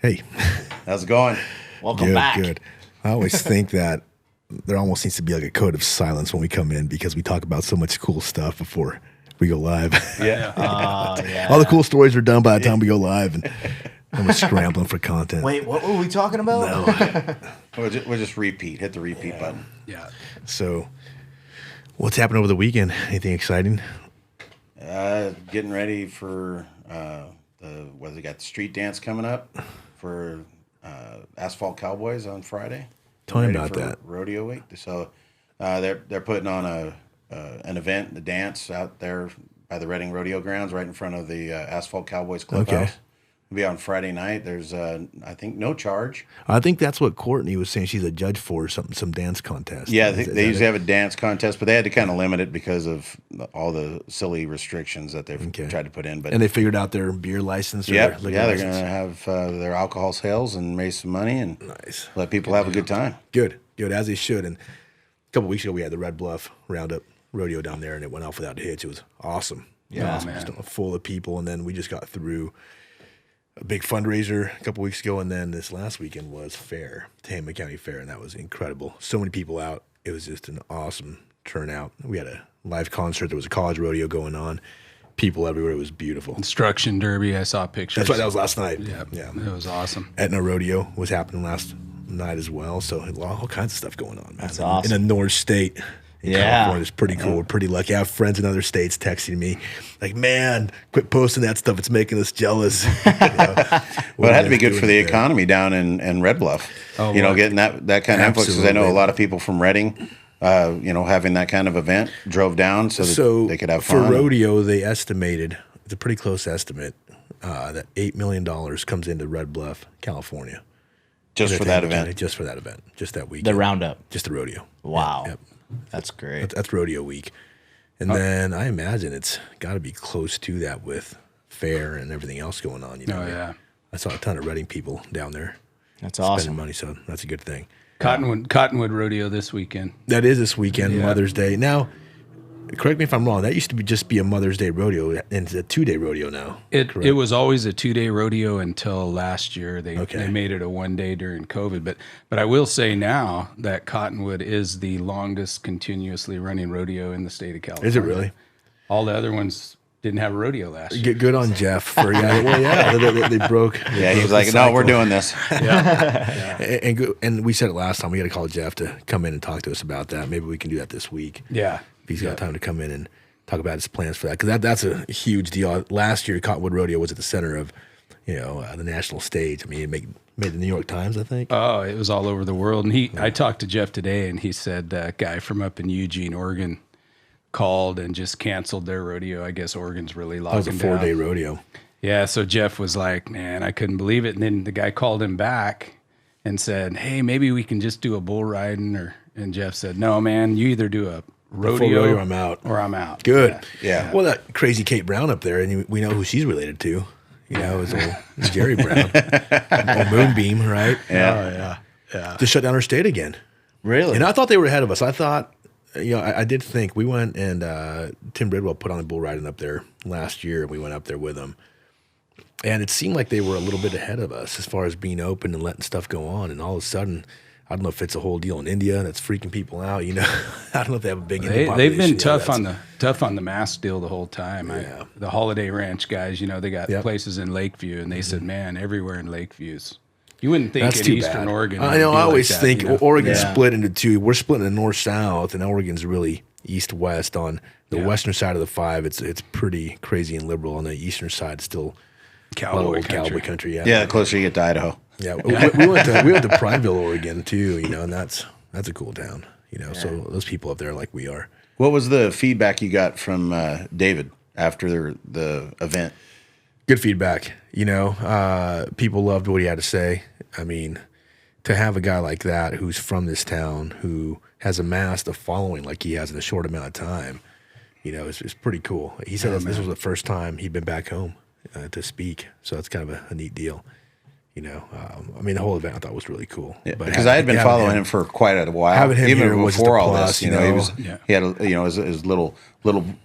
Hey. How's it going? Welcome back. Good. I always think that there almost needs to be like a code of silence when we come in because we talk about so much cool stuff before we go live. Yeah. Yeah. All the cool stories are done by the time we go live, and we're scrambling for content. Wait, what were we talking about? No. We'll just repeat. Hit the repeat button. Yeah. So, what's happened over the weekend? Anything exciting? Getting ready for they got the street dance coming up for Asphalt Cowboys on Friday. Tell me Ready about for that. Rodeo week. So they're putting on an event, the dance out there by the Reading Rodeo Grounds, right in front of the Asphalt Cowboys clubhouse. Okay. It'll be on Friday night. There's I think no charge. I think that's what Courtney was saying. She's a judge for some dance contest. Yeah, Is they that usually it? have a dance contest, but they had to kind of limit it because of all the silly restrictions that they've Okay. tried to put in. But And they figured out their beer license. Or Yep. their Yeah, liquor they're going license. to have their alcohol sales and raise some money and Nice. let people have a good time. Good, as they should. And a couple weeks ago, we had the Red Bluff Roundup Rodeo down there, and it went off without a hitch. It was awesome. Yeah, awesome. man. Just full of people. And then we just got through a big fundraiser a couple weeks ago, and then this last weekend was fair, Tama County Fair, and that was incredible. So many people out. It was just an awesome turnout. We had a live concert. There was a college rodeo going on. People everywhere. It was beautiful. Construction derby. I saw pictures. That's right. That was last night. Yeah. Yeah. It was awesome. Etna Rodeo was happening last night as well. So all kinds of stuff going on, man. That's awesome. In a North state. In Yeah. California. It's pretty cool. We're pretty lucky. I have friends in other states texting me like, man, quit posting that stuff. It's making us jealous. Well, it had to be good for the economy down in Red Bluff. Oh, you know, what? getting that kind of influx, because I know a Absolutely. lot of people from Reading, having that kind of event drove down so that they could have for fun. rodeo, they estimated, it's a pretty close estimate, that $8 million comes into Red Bluff, California. just for that Entertainment event. County, just for that event. Just that weekend. The roundup. Just the rodeo. Wow. Yep. That's great. That's rodeo week. And then I imagine it's got to be close to that with fair and everything else going on. You know? Oh, yeah. I saw a ton of Reading people down there That's spending awesome. money, so that's a good thing. Cottonwood Rodeo this weekend. That is this weekend, Yeah. Mother's Day. Now, correct me if I'm wrong. That used to just be a Mother's Day rodeo, and it's a 2-day rodeo now. It was always a 2-day rodeo until last year. They Okay. made it a 1-day during COVID. But I will say now that Cottonwood is the longest continuously running rodeo in the state of California. Is it really? All the other ones didn't have a rodeo last year. Good on Jeff for well, yeah, they broke. Yeah, he was the like, no, cycle. we're doing this. And we said it last time. We got to call Jeff to come in and talk to us about that. Maybe we can do that this week. Yeah. If he's got time to come in and talk about his plans for that, because that's a huge deal. Last year, Cottonwood Rodeo was at the center of, the national stage. I mean, it made the New York Times, I think. Oh, it was all over the world. And I talked to Jeff today, and he said that guy from up in Eugene, Oregon, called and just canceled their rodeo. I guess Oregon's really That was a locking down. 4-day rodeo. Yeah, so Jeff was like, man, I couldn't believe it. And then the guy called him back and said, hey, maybe we can just do a bull riding. And Jeff said, no, man, you either do a rodeo, rodeo, I'm out. or I'm out. Good. Yeah. Well, that crazy Kate Brown up there, and we know who she's related to. Is old Jerry Brown, old Moonbeam, right? Yeah. Just shut down her state again. Really? And I thought they were ahead of us. I thought, I did think we went and Tim Bridwell put on a bull riding up there last year, and we went up there with him. And it seemed like they were a little bit ahead of us as far as being open and letting stuff go on. And all of a sudden, I don't know if it's a whole deal in India that's freaking people out. I don't know if they have a big Indian They've been population. tough on the mask deal the whole time. Yeah. The Holiday Ranch guys, they got Yep. places in Lakeview, and they said, man, everywhere in Lakeview's. You wouldn't think That's in too Eastern bad. Oregon. I it know. would be I always like that, think Oregon's Yeah. split into two. We're splitting in north-south, and Oregon's really east-west. On the western side of the 5, it's pretty crazy and liberal. On the eastern side, it's still Cowboy old country. cowboy country. Yeah, the closer you get to Idaho. Yeah, we went to Prineville, Oregon too. And that's a cool town. So those people up there are like we are. What was the feedback you got from David after the event? Good feedback. People loved what he had to say. I mean, to have a guy like that who's from this town, who has amassed a following like he has in a short amount of time, it's pretty cool. He said this was the first time he'd been back home to speak, so that's kind of a neat deal. The whole event I thought was really cool. Yeah, But because I had been having following him for quite a while, having him even here was just before a all plus, this. He was Yeah. he had his little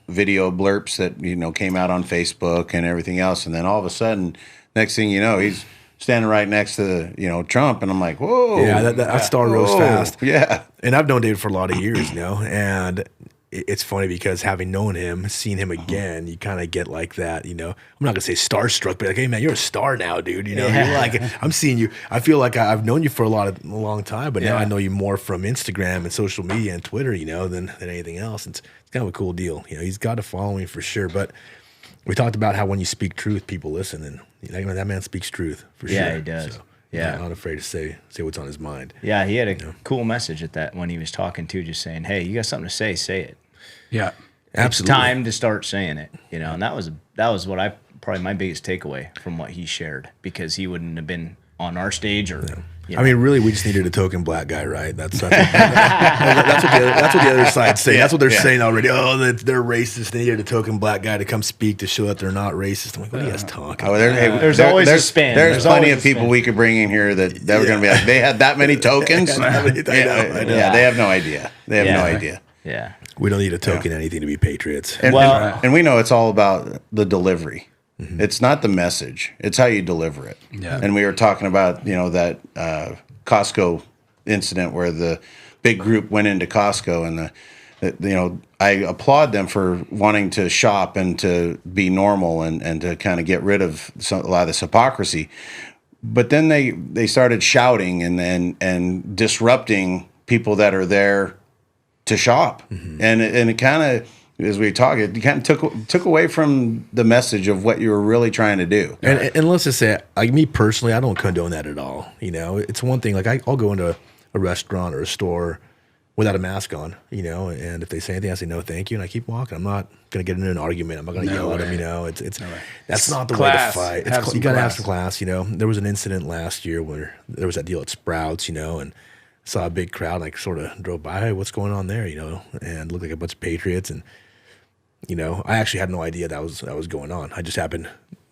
video blurps that came out on Facebook and everything else, and then all of a sudden, next thing you know, he's standing right next to Trump, and I'm like, whoa, Yeah, that star rose fast. Yeah, And I've known David for a lot of years, and it's funny because having known him, seeing him again, you kind of get like that, I'm not gonna say starstruck, but like, hey man, you're a star now, dude. You're like, I'm seeing you. I feel like I've known you for a long time, but now I know you more from Instagram and social media and Twitter, than anything else. It's kind of a cool deal. He's got a following for sure. But we talked about how when you speak truth, people listen, and that man speaks truth for sure. Yeah, he does. So, yeah, I'm not afraid to say what's on his mind. Yeah, he had a cool message at that when he was talking too, just saying, "Hey, you got something to say it." Yeah, absolutely. It's time to start saying it, and that was what probably my biggest takeaway from what he shared, because he wouldn't have been on our stage or. I mean, really, we just needed a token black guy, right? That's what the other side's saying. That's what they're saying already. Oh, they're racist. They needed a token black guy to come speak to show that they're not racist. I'm like, what are you guys talking about? There's always a spin. There's plenty of people we could bring in here that were going to be like, they had that many tokens. I know. Yeah, they have no idea. They have no idea. Yeah. We don't need a token anything to be patriots. And we know it's all about the delivery. Mm-hmm. It's not the message. It's how you deliver it. Yeah. And we were talking about, that Costco incident where the big group went into Costco, and I applaud them for wanting to shop and to be normal and to kind of get rid of a lot of this hypocrisy. But then they started shouting and disrupting people that are there to shop. Mm-hmm. And it kind of, as we talk, it kind of took away from the message of what you were really trying to do. And let's just say, like me personally, I don't condone that at all. It's one thing, like I'll go into a restaurant or a store without a mask on, and if they say anything, I say no, thank you, and I keep walking. I'm not going to get into an argument. I'm not going to yell at them. That's not the way to fight. You got to have some class. There was an incident last year where there was that deal at Sprouts, and saw a big crowd. And I sort of drove by, hey, what's going on there, and looked like a bunch of patriots. And I actually had no idea that was going on. I just happened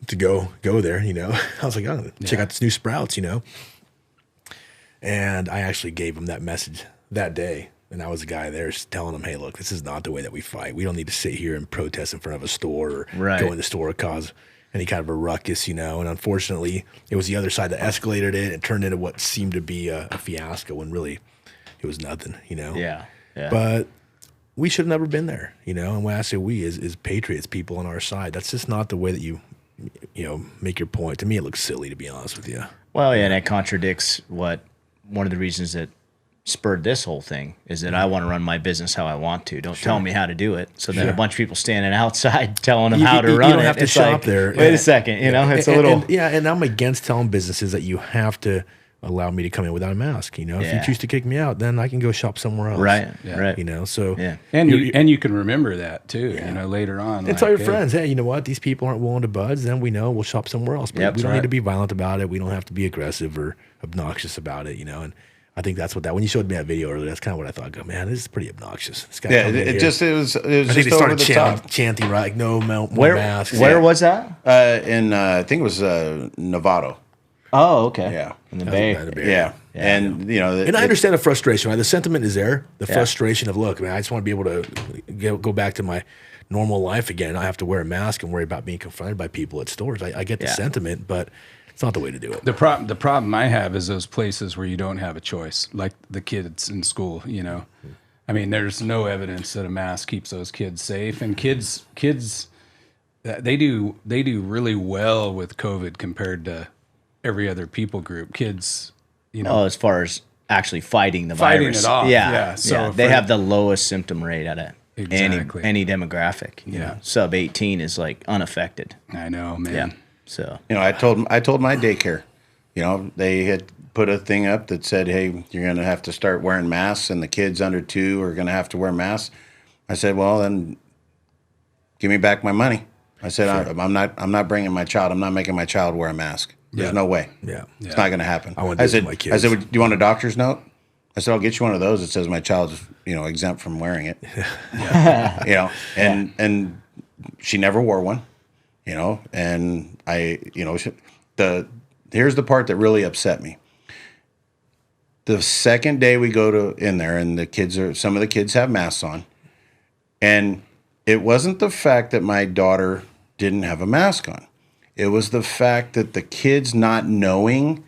to go there. I was like, oh, check out this new Sprouts, and I actually gave him that message that day. And I was a guy there telling him, hey, look, this is not the way that we fight. We don't need to sit here and protest in front of a store or go in the store or cause any kind of a ruckus, And unfortunately, it was the other side that escalated it and turned into what seemed to be a fiasco when really it was nothing, Yeah. But we should have never been there, And when I say we is patriots, people on our side. That's just not the way that you make your point. To me, it looks silly, to be honest with you. Well, yeah, and it contradicts what one of the reasons that spurred this whole thing is that I want to run my business how I want to. Don't tell me how to do it. So then a bunch of people standing outside telling them how to run it. You don't have to shop there. Wait a second, it's a little. And I'm against telling businesses that you have to allow me to come in without a mask. If you choose to kick me out, then I can go shop somewhere else. Right. So and you can remember that too. Later on. And tell your friends, hey, you know what? These people aren't willing to budge. Then we know we'll shop somewhere else. But we don't need to be violent about it. We don't have to be aggressive or obnoxious about it. And I think that's when you showed me that video earlier, that's kind of what I thought. Go, man, this is pretty obnoxious. This guy it was I think just they started over the top. chanting, right? Like, no more masks. Where was that? I think it was Novato. Oh, okay. Yeah. In the Bay. Yeah. And, and I understand the frustration, right? The sentiment is there. The frustration of, look, man, I just want to be able to go back to my normal life again. I have to wear a mask and worry about being confronted by people at stores. I get the sentiment, but it's not the way to do it. The problem I have is those places where you don't have a choice, like the kids in school. I mean, there's no evidence that a mask keeps those kids safe, and kids, they do really well with COVID compared to every other people group. Kids, as far as actually fighting the virus, it off. Yeah. So they have the lowest symptom rate out of Exactly. any demographic. Sub 18 is like unaffected. I know, man. Yeah. So I told my daycare, they had put a thing up that said, hey, you're going to have to start wearing masks, and the kids under 2 are going to have to wear masks. I said, well, then give me back my money. I said, sure. I'm not bringing my child. I'm not making my child wear a mask. There's no way. Yeah. It's not going to happen. I said, my kids. I said, do you want a doctor's note? I said, I'll get you one of those that says my child's, exempt from wearing it. And she never wore one. And here's the part that really upset me. The second day we go in there, and some of the kids have masks on, and it wasn't the fact that my daughter didn't have a mask on. It was the fact that the kids not knowing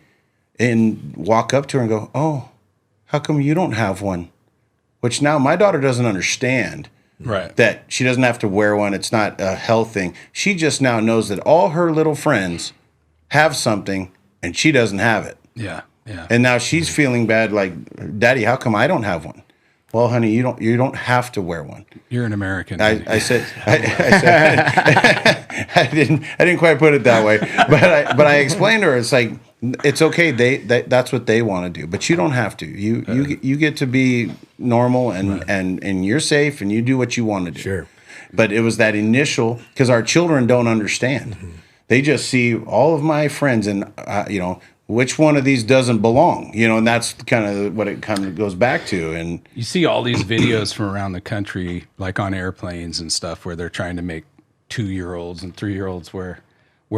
and walk up to her and go, "Oh, how come you don't have one?" Which now my daughter doesn't understand. Right. That she doesn't have to wear one. It's not a health thing. She just now knows that all her little friends have something and she doesn't have it. Yeah. Yeah. And now she's feeling bad, like, "Daddy, how come I don't have one?" Well, honey, you don't have to wear one. You're an American. I said I didn't quite put it that way, but I explained to her, it's like, it's okay. That's what they want to do, but you don't have to. You get to be normal and you're safe and you do what you want to do. Sure. But it was that initial, because our children don't understand. Mm-hmm. They just see all of my friends and which one of these doesn't belong, and that's kind of what it kind of goes back to. And you see all these videos from around the country, like on airplanes and stuff, where they're trying to make 2-year-olds and 3-year-olds wear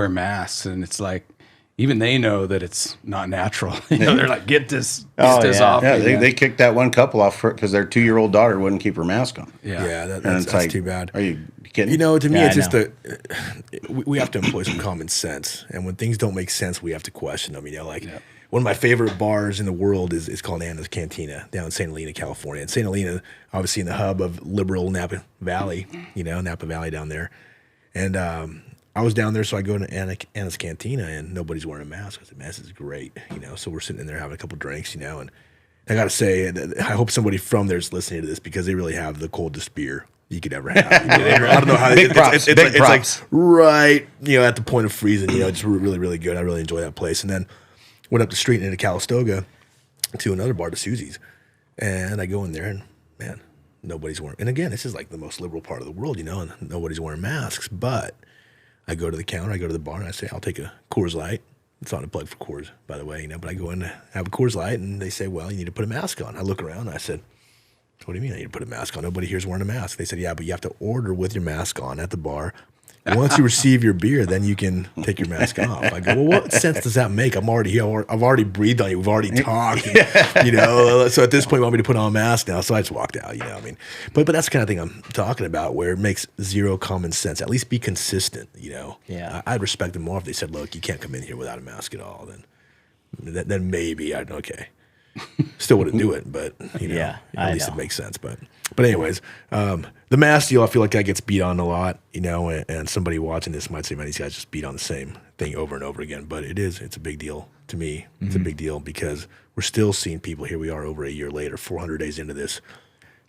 masks, and it's like, even they know that it's not natural. They're like, get this off. Yeah, they kicked that one couple off because their 2-year-old daughter wouldn't keep her mask on. Yeah, that's like, too bad. Are you kidding? To me, it's just we have to employ some common sense, and when things don't make sense, we have to question them. One of my favorite bars in the world is called Anna's Cantina down in St. Helena, California. And St. Helena, obviously in the hub of liberal Napa Valley, Napa Valley down there. And I was down there, so I go to Anna's Cantina, and nobody's wearing a mask. I said, "Man, this is great." So we're sitting in there having a couple drinks, and I got to say, I hope somebody from there is listening to this, because they really have the coldest beer you could ever have. I don't know how big props. It's like right, at the point of freezing. It's really, really good. I really enjoy that place. And then went up the street into Calistoga to another bar, to Susie's, and I go in there, and man, nobody's wearing. And again, this is like the most liberal part of the world, and nobody's wearing masks. But I go to the counter, I go to the bar, and I say, "I'll take a Coors Light." It's not a plug for Coors, by the way, but I go in to have a Coors Light, and they say, "Well, you need to put a mask on." I look around, and I said, "What do you mean I need to put a mask on? Nobody here's wearing a mask." They said, "Yeah, but you have to order with your mask on at the bar. Once you receive your beer, then you can take your mask off." I go, "Well, what sense does that make? I'm already here. I've already breathed on you. We've already talked. And, so at this point, you want me to put on a mask now?" So I just walked out. But that's the kind of thing I'm talking about, where it makes zero common sense. At least be consistent. Yeah. I'd respect them more if they said, "Look, you can't come in here without a mask at all." Then maybe I'd okay. Still wouldn't do it, but at least it makes sense. But anyways, the mask deal, I feel like that gets beat on a lot, and somebody watching this might say, "Man, these guys just beat on the same thing over and over again." But it's a big deal to me. Mm-hmm. It's a big deal because we're still seeing people. Here we are over a year later, 400 days into this,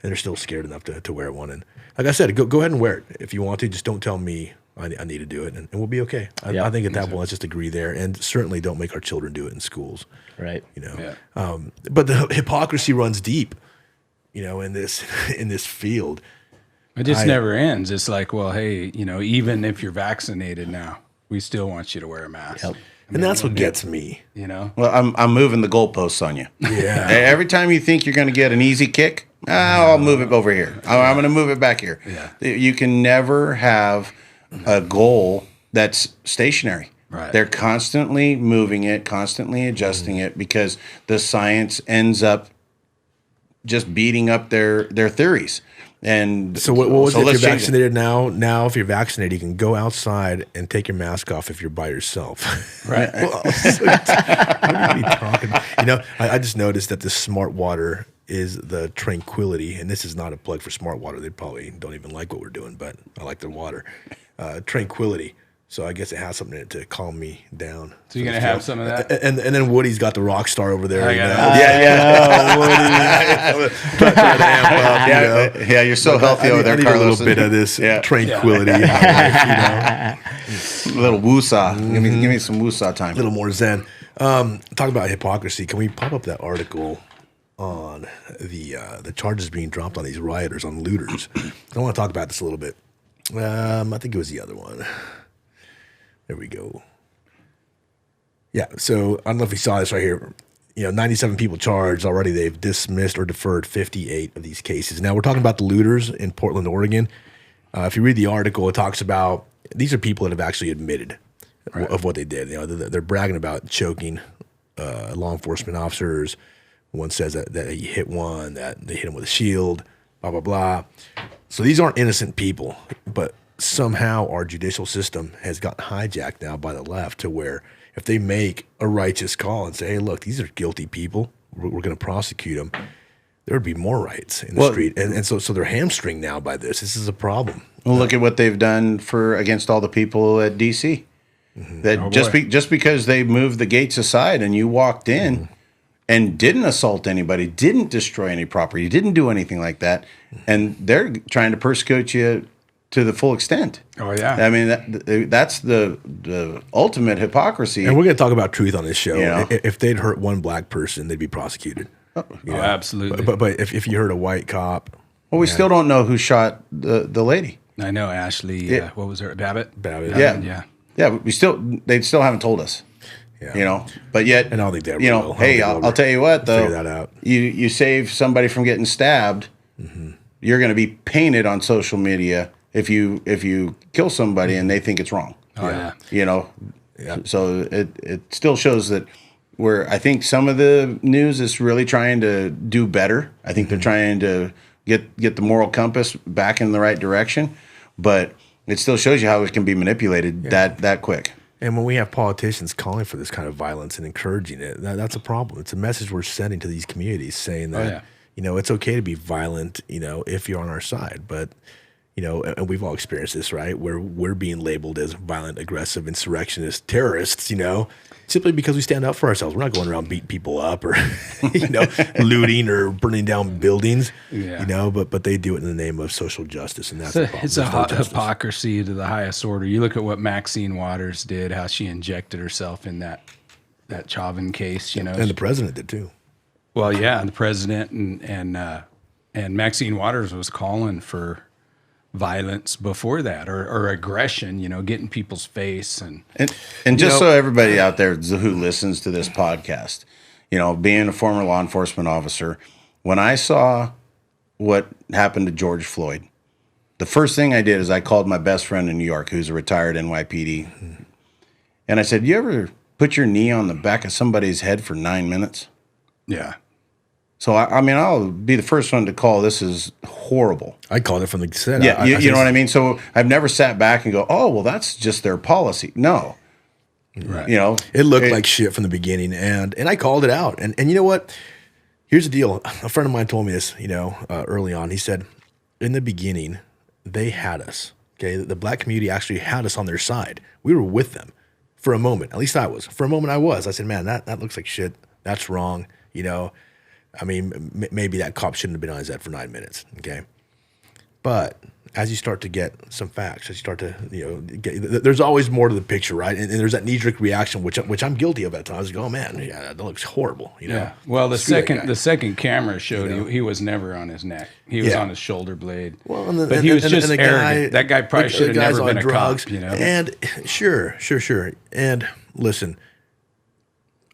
and they're still scared enough to wear one. And like I said, go ahead and wear it if you want to. Just don't tell me I need to do it, and we'll be okay. I think at that point, let's just agree there, and certainly don't make our children do it in schools. Right. But the hypocrisy runs deep, in this field. It just never ends. It's like, well, hey, even if you're vaccinated now, we still want you to wear a mask. Yep. And that's what gets me. Well, I'm moving the goalposts on you. Yeah. Every time you think you're going to get an easy kick, I'll move it over here. I'm going to move it back here. Yeah. You can never have a goal that's stationary. Right. They're constantly moving it, constantly adjusting it, because the science ends up just beating up their theories. And so what was it? If you're vaccinated now, if you're vaccinated, you can go outside and take your mask off if you're by yourself. Right. What are you talking about? I just noticed that the Smart Water is the Tranquility, and this is not a plug for Smart Water. They probably don't even like what we're doing, but I like their water. Tranquility. So I guess it has something in it to calm me down. So you're gonna have some of that, and then Woody's got the rock star over there. Yeah, you're so healthy over there, I need Carlos. a little bit of this tranquility. In my life, A little woosah. Give me some woosah time. a little more zen. Talk about hypocrisy. Can we pop up that article on the charges being dropped on these rioters, on looters? I want to talk about this a little bit. I think it was the other one. There we go. Yeah, so I don't know if you saw this right here. 97 people charged already. They've dismissed or deferred 58 of these cases. Now, we're talking about the looters in Portland, Oregon. If you read the article, it talks about these are people that have actually admitted of what they did. They're bragging about choking law enforcement officers. One says that he hit one, that they hit him with a shield, blah, blah, blah. So these aren't innocent people, but somehow our judicial system has gotten hijacked now by the left to where if they make a righteous call and say, hey, look, these are guilty people, we're going to prosecute them, there would be more riots in the street. And so they're hamstringed now by this. This is a problem. Well, look at what they've done against all the people at D.C. That just because they moved the gates aside and you walked in and didn't assault anybody, didn't destroy any property, didn't do anything like that, and they're trying to persecute you to the full extent. Oh yeah. I mean that's the ultimate hypocrisy. And we're going to talk about truth on this show. You know? If they'd hurt one black person, they'd be prosecuted. Absolutely. But if you hurt a white cop, Well, we still don't know who shot the lady. I know Ashley. What was her? Babbitt. Yeah. Yeah. They still haven't told us. Yeah. You know, but yet, and I don't think they ever you know, will. hey, I'll tell you what though, figure that out. You save somebody from getting stabbed, you're going to be painted on social media if you kill somebody and they think it's wrong. Oh yeah. You know, Yeah. so it still shows that where I think some of the news is really trying to do better. I think they're trying to get the moral compass back in the right direction, but it still shows you how it can be manipulated that quick. And when we have politicians calling for this kind of violence and encouraging it, that's a problem. It's a message we're sending to these communities saying that, you know, it's okay to be violent, you know, if you're on our side. But, you know, and we've all experienced this, right? Where we're being labeled as violent, aggressive, insurrectionist terrorists, you know, simply because we stand up for ourselves. We're not going around beating people up or, you know, looting or burning down buildings, you know, but they do it in the name of social justice. And that's the problem. It's a hypocrisy to the highest order. You look at what Maxine Waters did, how she injected herself in that Chauvin case, you know. And the president did too. Well, yeah, and the president and Maxine Waters was calling for violence before that or aggression, you know, getting people's face and just so everybody out there who listens to this podcast, you know, being a former law enforcement officer, when I saw what happened to George Floyd, the first thing I did is I called my best friend in New York, who's a retired NYPD, and I said, "You ever put your knee on the back of somebody's head for 9 minutes?" yeah. So, I mean, I'll be the first one to call this is horrible. I called it from the set. Yeah, you know what I mean? So I've never sat back and go, oh, well, that's just their policy. No. Right. You know? It looked like shit from the beginning, and I called it out. And you know what? Here's the deal. A friend of mine told me this, you know, early on. He said, in the beginning, they had us. Okay, the black community actually had us on their side. We were with them for a moment. At least I was. For a moment I was. I said, man, that looks like shit. That's wrong, you know? I mean, maybe that cop shouldn't have been on his head for 9 minutes, okay? But as you start to get some facts, as you start to, you know, there's always more to the picture, right? And there's that knee-jerk reaction, which I'm guilty of at times. You go, oh, man, yeah, that looks horrible, you know? Yeah. Well, the second camera showed he was never on his neck. He was on his shoulder blade. Well, but he was just arrogant. That guy probably should have never been a cop, you know? And sure. And listen,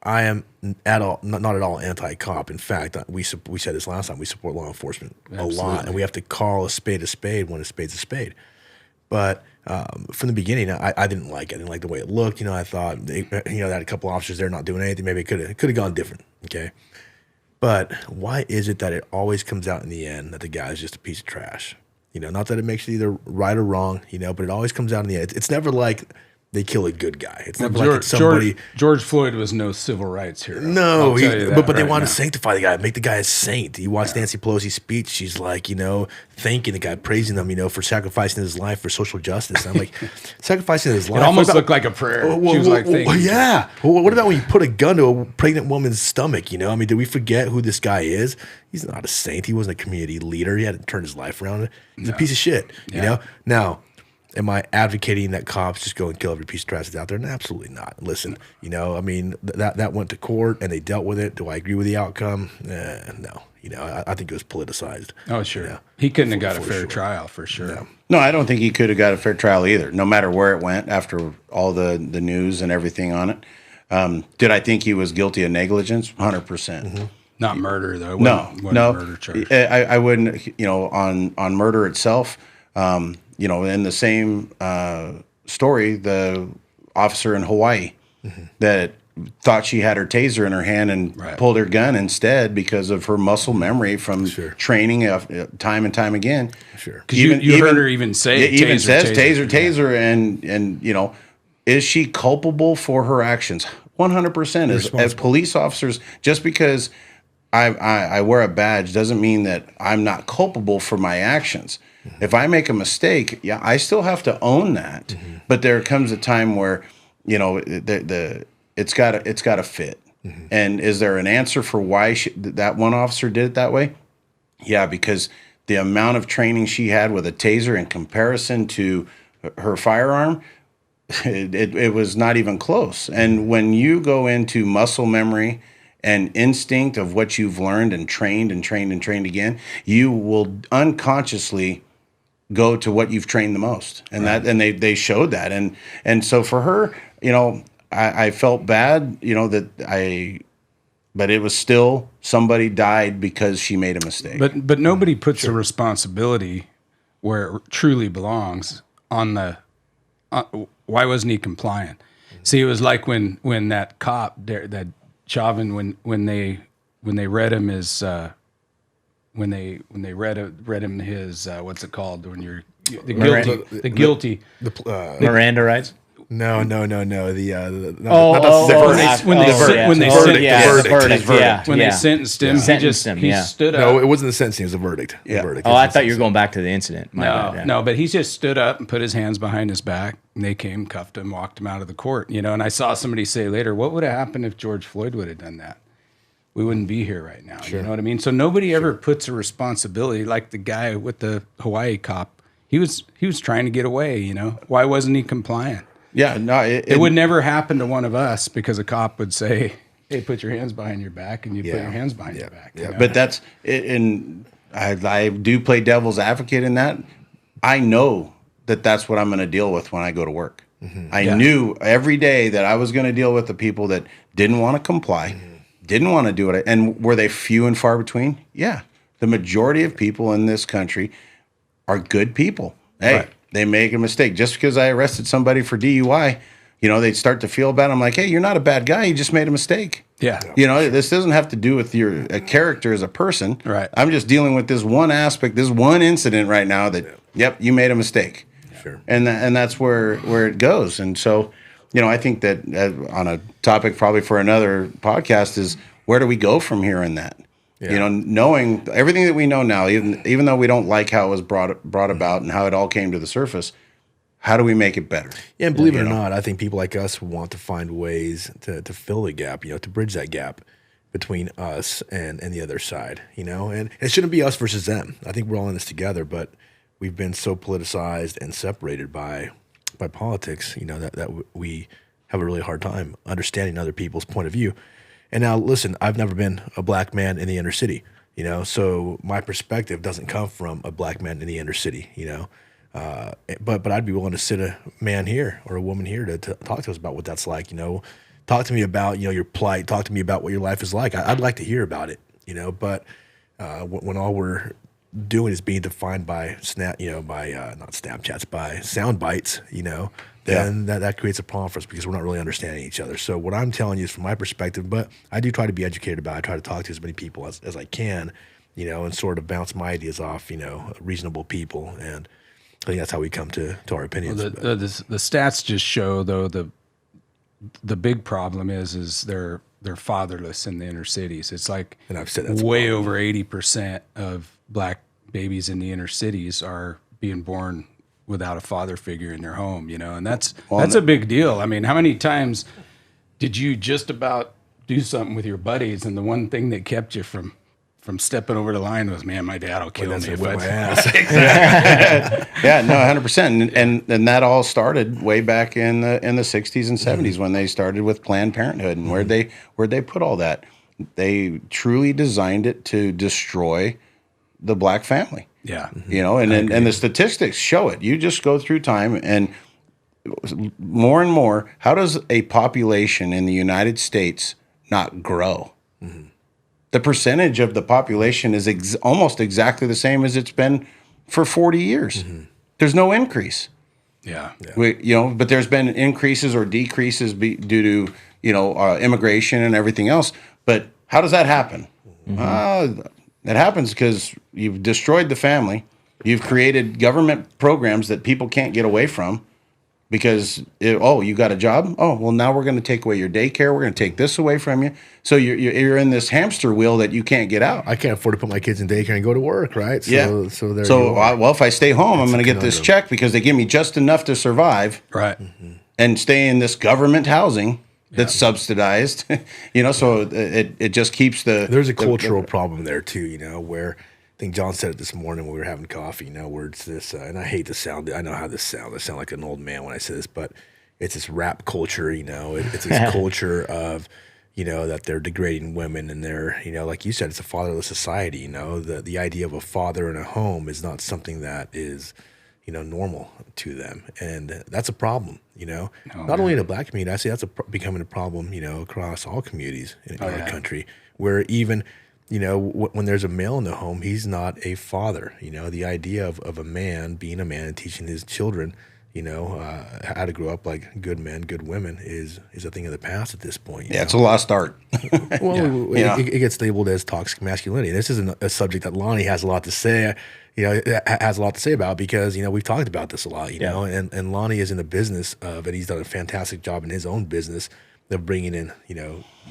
I am not at all anti-cop. In fact, we said this last time. We support law enforcement a lot, and we have to call a spade when a spade's a spade. But from the beginning, I didn't like it. I didn't like the way it looked. You know, I thought they had a couple officers there not doing anything. Maybe it could have gone different. Okay, but why is it that it always comes out in the end that the guy is just a piece of trash? You know, not that it makes it either right or wrong. You know, but it always comes out in the end. It's never like they kill a good guy. It's not like it's somebody. George Floyd was no civil rights hero. No, but they want to sanctify the guy, make the guy a saint. You watch Nancy Pelosi's speech; she's like, you know, thanking the guy, praising them, you know, for sacrificing his life for social justice. And I'm like, sacrificing his life. It almost looked like a prayer. She was like, thank you. Yeah. Well, what about when you put a gun to a pregnant woman's stomach? You know, I mean, did we forget who this guy is? He's not a saint. He wasn't a community leader. He hadn't turned his life around. He's a piece of shit. You know. Now, am I advocating that cops just go and kill every piece of trash that's out there? No, absolutely not. Listen, you know, I mean, that went to court and they dealt with it. Do I agree with the outcome? No. You know, I think it was politicized. Oh, sure. You know, he couldn't have got a fair trial for sure. No, I don't think he could have got a fair trial either, no matter where it went after all the news and everything on it. Did I think he was guilty of negligence? 100%. Mm-hmm. Not murder, though. No. Murder charge. I wouldn't, you know, on murder itself. You know, in the same story, the officer in Hawaii that thought she had her taser in her hand and pulled her gun instead because of her muscle memory from training time and time again. Sure. Because you heard her even say, it even says taser, and you know, is she culpable for her actions? 100%. As police officers, just because I wear a badge doesn't mean that I'm not culpable for my actions. Mm-hmm. If I make a mistake, yeah, I still have to own that. Mm-hmm. But there comes a time where, you know, it's got to fit. Mm-hmm. And is there an answer for why that one officer did it that way? Yeah, because the amount of training she had with a taser in comparison to her firearm, it was not even close. And when you go into muscle memory and instinct of what you've learned and trained again, you will unconsciously go to what you've trained the most. And they showed that. And so for her, you know, I felt bad, you know, but it was still somebody died because she made a mistake. But nobody puts the responsibility where it truly belongs on the why wasn't he compliant? See, it was like when that cop, that Chauvin, when they read him his when they read him his what's it called when you're the guilty Miranda rights. No. The when they sentenced him, he stood up. No, it wasn't the sentencing; it was a verdict. Yeah. Verdict. Oh, I thought you were going back to the incident. No, but he just stood up and put his hands behind his back, and they came, cuffed him, walked him out of the court. You know, and I saw somebody say later, "What would have happened if George Floyd would have done that? We wouldn't be here right now." Sure. You know what I mean? So nobody ever puts a responsibility, like the guy with the Hawaii cop. He was trying to get away. You know, why wasn't he compliant? Yeah, no, it would never happen to one of us because a cop would say, "Hey, put your hands behind your back," and you put your hands behind your back. Yeah, but that's and I do play devil's advocate in that. I know that's what I'm going to deal with when I go to work. Mm-hmm. I knew every day that I was going to deal with the people that didn't want to comply, didn't want to do it, and were they few and far between? Yeah, the majority of people in this country are good people. Hey. Right. They make a mistake. Just because I arrested somebody for DUI, you know, they'd start to feel bad. I'm like, hey, you're not a bad guy. You just made a mistake. Yeah. You know, this doesn't have to do with your character as a person. Right. I'm just dealing with this one aspect, this one incident right now that, yep, you made a mistake. Sure. And that's where it goes. And so, you know, I think that on a topic probably for another podcast is where do we go from here in that? Yeah. You know, knowing everything that we know now, even though we don't like how it was brought about and how it all came to the surface, how do we make it better? Yeah, and believe it or not, I think people like us want to find ways to fill the gap, you know, to bridge that gap between us and the other side, you know. And it shouldn't be us versus them. I think we're all in this together, but we've been so politicized and separated by politics, you know, that we have a really hard time understanding other people's point of view. And now, listen, I've never been a black man in the inner city, you know, so my perspective doesn't come from a black man in the inner city, you know. But I'd be willing to sit a man here or a woman here to talk to us about what that's like, you know. Talk to me about, you know, your plight. Talk to me about what your life is like. I'd like to hear about it, you know. But when all we're doing is being defined by not Snapchats, by sound bites, you know, then that creates a problem for us because we're not really understanding each other. So what I'm telling you is from my perspective, but I do try to be educated about it. I try to talk to as many people as I can, you know, and sort of bounce my ideas off, you know, reasonable people. And I think that's how we come to our opinions. Well, the stats just show, though, the big problem is they're fatherless in the inner cities. It's like, and I've said that's way over 80% of black babies in the inner cities are being born without a father figure in their home, you know, and that's a big deal. I mean, how many times did you just about do something with your buddies, and the one thing that kept you from stepping over the line was, man, my dad will kill me if my ass. Yeah, no, 100%. And that all started way back in the 60s and 70s when they started with Planned Parenthood, and where'd they put all that? They truly designed it to destroy the black family. Yeah. You know, and the statistics show it. You just go through time and more and more, how does a population in the United States not grow? Mm-hmm. The percentage of the population is almost exactly the same as it's been for 40 years. Mm-hmm. There's no increase. Yeah. But there's been increases or decreases due to immigration and everything else. But how does that happen? That happens because you've destroyed the family. You've created government programs that people can't get away from because, you got a job? Oh, well, now we're going to take away your daycare. We're going to take this away from you. So you're in this hamster wheel that you can't get out. I can't afford to put my kids in daycare and go to work, right? So So if I stay home, I'm going to get this check because they give me just enough to survive. Right. And stay in this government housing that's subsidized, so it just keeps There's a cultural problem there too, where I think John said it this morning when we were having coffee, where it's this, and I hate the sound. I know how this sounds. I sound like an old man when I say this, but it's this rap culture, it's this culture of, that they're degrading women and they're, like you said, it's a fatherless society, the idea of a father in a home is not something that is, normal to them. And that's a problem, not only in the black community, I say that's becoming a problem, across all communities in our country, where even, when there's a male in the home, he's not a father, the idea of a man being a man and teaching his children, how to grow up like good men, good women is a thing of the past at this point. It's a lost art. Well, it gets labeled as toxic masculinity. This is a subject that Lani has a lot to say, has a lot to say about because, we've talked about this a lot, and Lani is in the business of, and he's done a fantastic job in his own business of bringing in,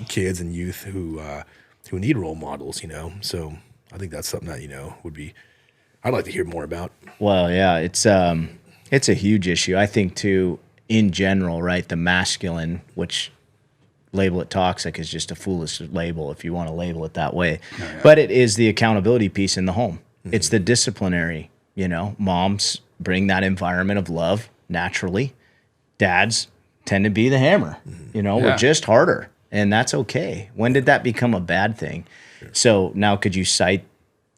kids and youth who need role models, So I think that's something that, would be, I'd like to hear more about. Well, yeah, it's a huge issue. I think too, in general, right? The masculine, which label it toxic is just a foolish label if you want to label it that way. But it is the accountability piece in the home. It's the disciplinary, moms bring that environment of love naturally. Dads tend to be the hammer, we're just harder and that's okay. When did that become a bad thing? Sure. So now could you cite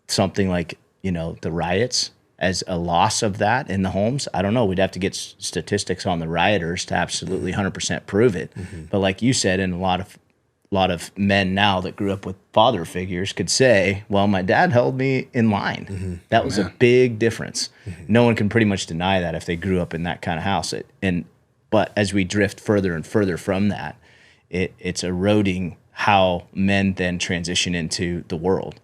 something like, the riots as a loss of that in the homes? I don't know. We'd have to get statistics on the rioters to absolutely 100% prove it. But like you said, and a lot of men now that grew up with father figures could say, well, my dad held me in line. That was a big difference. No one can pretty much deny that if they grew up in that kind of house. But as we drift further and further from that, it's eroding how men then transition into the world.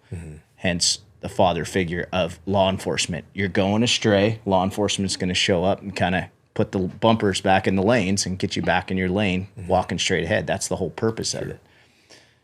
Hence the father figure of law enforcement. You're going astray. Law enforcement's going to show up and kind of put the bumpers back in the lanes and get you back in your lane, walking straight ahead. That's the whole purpose of it.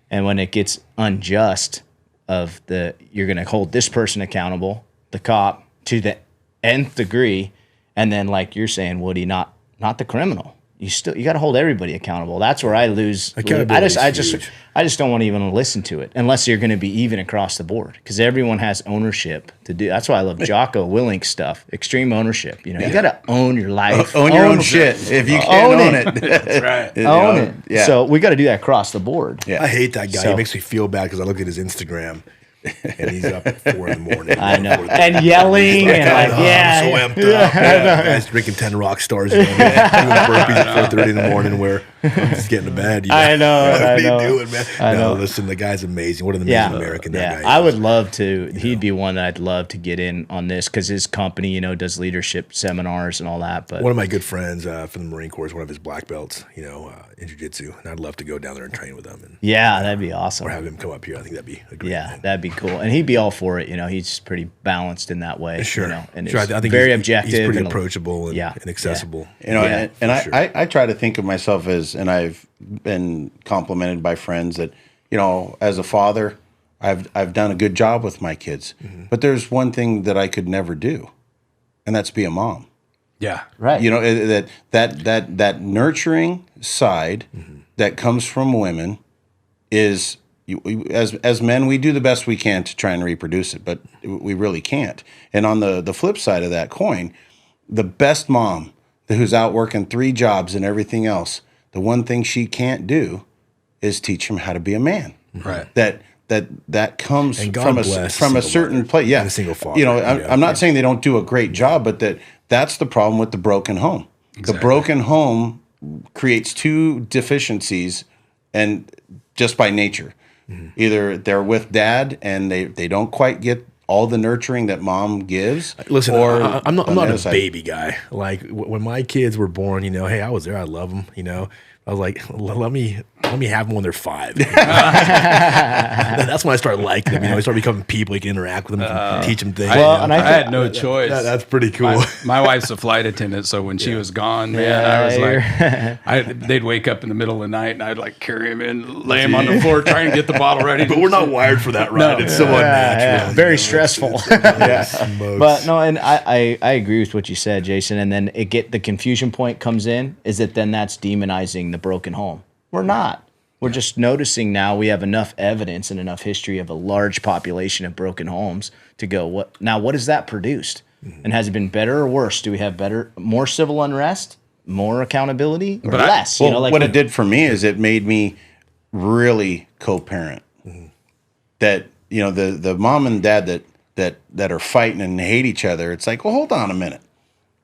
And when it gets unjust you're going to hold this person accountable, the cop, to the nth degree, and then like you're saying, Woody, not the criminal. You got to hold everybody accountable. That's where I lose. I just don't want to even listen to it unless you're going to be even across the board because everyone has ownership to do. That's why I love Jocko Willink stuff. Extreme ownership. You got to own your life. Own your own shit. If you can't own it, that's right. Own it. Yeah. So we got to do that across the board. Yeah. I hate that guy. He makes me feel bad because I look at his Instagram. And he's up at 4 a.m. I know. And yelling and like, I'm so amped up. Guys drinking 10 rock stars. Doing burpees at 4:30 in the morning where I'm just getting to bed. I know. What are you doing, man? No, listen, the guy's amazing. What an amazing American that guy is. I would love to. He'd be one that I'd love to get in on this because his company, does leadership seminars and all that. But one of my good friends from the Marine Corps is one of his black belts, in jiu-jitsu. And I'd love to go down there and train with him. And, that'd be awesome. Or have him come up here. I think that'd be a great thing. That'd be cool, and he'd be all for it. He's pretty balanced in that way. Sure, and I think very objective. He's pretty approachable and accessible. I try to think of myself as, and I've been complimented by friends that, as a father, I've done a good job with my kids. But there's one thing that I could never do, and that's be a mom. Yeah, right. That nurturing side that comes from women is. As men, we do the best we can to try and reproduce it, but we really can't. And on the flip side of that coin, the best mom who's out working 3 jobs and everything else, the one thing she can't do is teach him how to be a man. Right. That comes from a certain place. Yeah, a single father. I'm not saying they don't do a great job, but that's the problem with the broken home. Exactly. The broken home creates 2 deficiencies, and just by nature. Either they're with dad and they don't quite get all the nurturing that mom gives. Listen, I'm not a baby guy. Like when my kids were born, hey, I was there. I love them. I was like, let me have them when they're 5. That's when I started liking them. I started becoming people. You can interact with them, you can teach them things. I had no choice. That's pretty cool. My wife's a flight attendant, so when she was gone, man, I was like, they'd wake up in the middle of the night, and I'd like carry him in, lay him on the floor, try and get the bottle ready. But we're not wired for that, right? It's so unnatural. Very stressful. But no, and I agree with what you said, Jason. And then the confusion point comes in is that then that's demonizing the broken home. We're not. We're just noticing now we have enough evidence and enough history of a large population of broken homes to go, what has that produced? And has it been better or worse? Do we have more civil unrest, more accountability, or less? What it did for me is it made me really co-parent. That, the mom and dad that are fighting and hate each other, it's like, well, hold on a minute.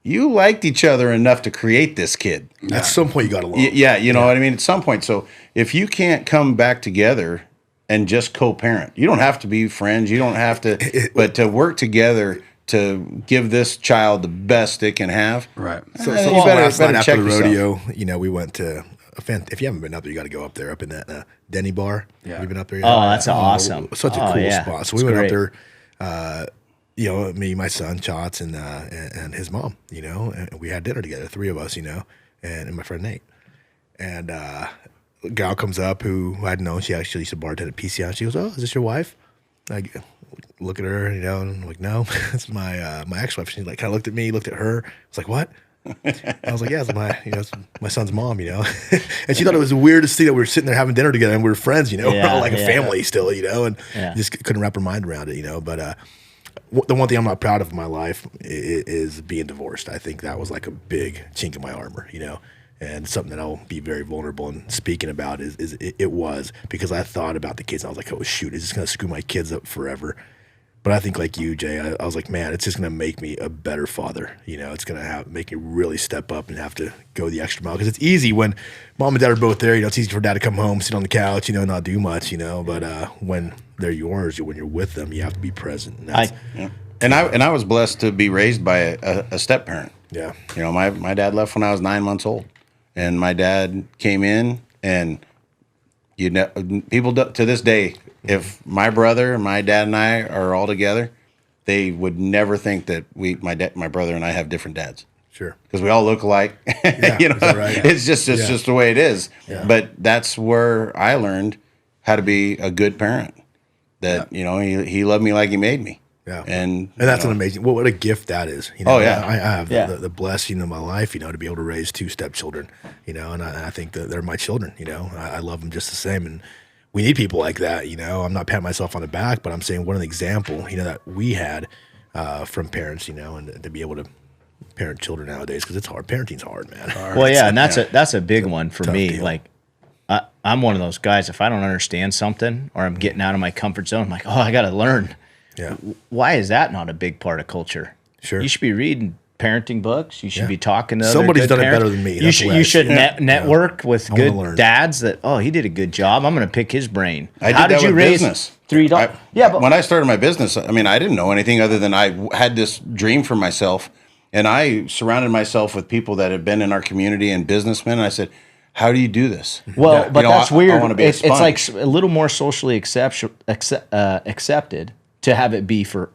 You liked each other enough to create this kid. At some point, you got along. Yeah, you know what I mean? At some point. So if you can't come back together and just co-parent, you don't have to be friends. You don't have to, but to work together to give this child the best it can have. Right. So you last night after the rodeo, we went to if you haven't been up there, you got to go up there, up in that Denny bar. Yeah. You've been up there yet? Oh, that's awesome. Such a cool spot. So we went up there. Me, my son, Chots, and his mom, and we had dinner together, 3 of us, and my friend Nate. And a gal comes up who I'd known. She actually used to bartend at PCI. She goes, "Oh, is this your wife?" I look at her, and I'm like, "No, it's my ex-wife." She like kind of looked at me, looked at her. I was like, "What?" I was like, "Yeah, it's my son's mom," And she thought it was the weirdest thing that we were sitting there having dinner together and we were friends, we're all like a family still, and just couldn't wrap her mind around it, But the one thing I'm not proud of in my life is being divorced. I think that was like a big chink in my armor, and something that I'll be very vulnerable in speaking about it was because I thought about the kids. And I was like, oh, shoot, is this going to screw my kids up forever? But I think like you, Jay, I was like, man, it's just going to make me a better father. It's going to make me really step up and have to go the extra mile. Because it's easy when mom and dad are both there. It's easy for dad to come home, sit on the couch, not do much, But when they're yours, when you're with them, you have to be present. And I was blessed to be raised by a step parent. Yeah. My dad left when I was 9 months old, and my dad came in, and people to this day, if my brother, my dad, and I are all together, they would never think that my brother and I have different dads. Sure. Because we all look alike. Right. It's just the way it is. Yeah. But that's where I learned how to be a good parent. That he loved me like he made me. Yeah, and that's an amazing. What a gift that is. Oh yeah, I have the blessing of my life. To be able to raise 2 stepchildren. And I think that they're my children. I love them just the same. And we need people like that. I'm not patting myself on the back, but I'm saying what an example. That we had from parents. And to be able to parent children nowadays because it's hard. Parenting's hard, man. Well, yeah, and that's a big one for me. Deal. Like. I'm one of those guys, if I don't understand something or I'm getting out of my comfort zone, I'm like, oh, I got to learn. Yeah. Why is that not a big part of culture? Sure. You should be reading parenting books. You should be talking to somebody's other good done parents. it better than me. You should network with good dads that, oh, he did a good job. I'm going to pick his brain. How did you raise business? 3 dogs? But when I started my business, I didn't know anything other than I had this dream for myself, and I surrounded myself with people that had been in our community and businessmen, and I said, how do you do this? Well, but that's weird. I want to be it's like a little more socially accepted to have it be for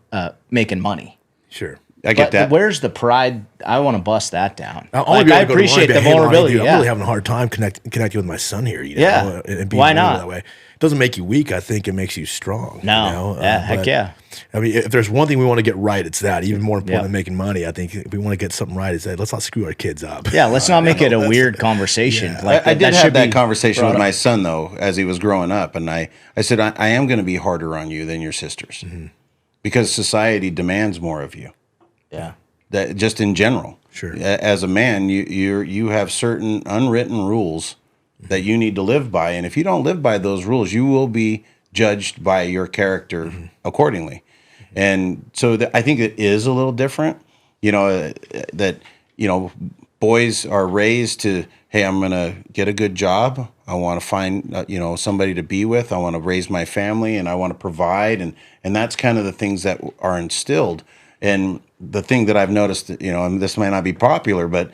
making money. Sure. I get that. Where's the pride? I want to bust that down. I appreciate the vulnerability. I'm really having a hard time connecting with my son here. And being why not? That way. It doesn't make you weak. I think it makes you strong. No. Heck yeah. If there's one thing we want to get right, it's that. Even more important than making money, I think if we want to get something right, it's that let's not screw our kids up. Yeah, let's not make it a weird conversation. Yeah. Like I did have that conversation with my son, though, as he was growing up. And I said, I am going to be harder on you than your sisters because society demands more of you. Yeah. That just in general. Sure. As a man, you have certain unwritten rules that you need to live by, and if you don't live by those rules, you will be judged by your character accordingly. And so I think it is a little different. That boys are raised to, hey, I'm going to get a good job. I want to find somebody to be with. I want to raise my family, and I want to provide, and that's kind of the things that are instilled. And the thing that I've noticed, and this might not be popular, but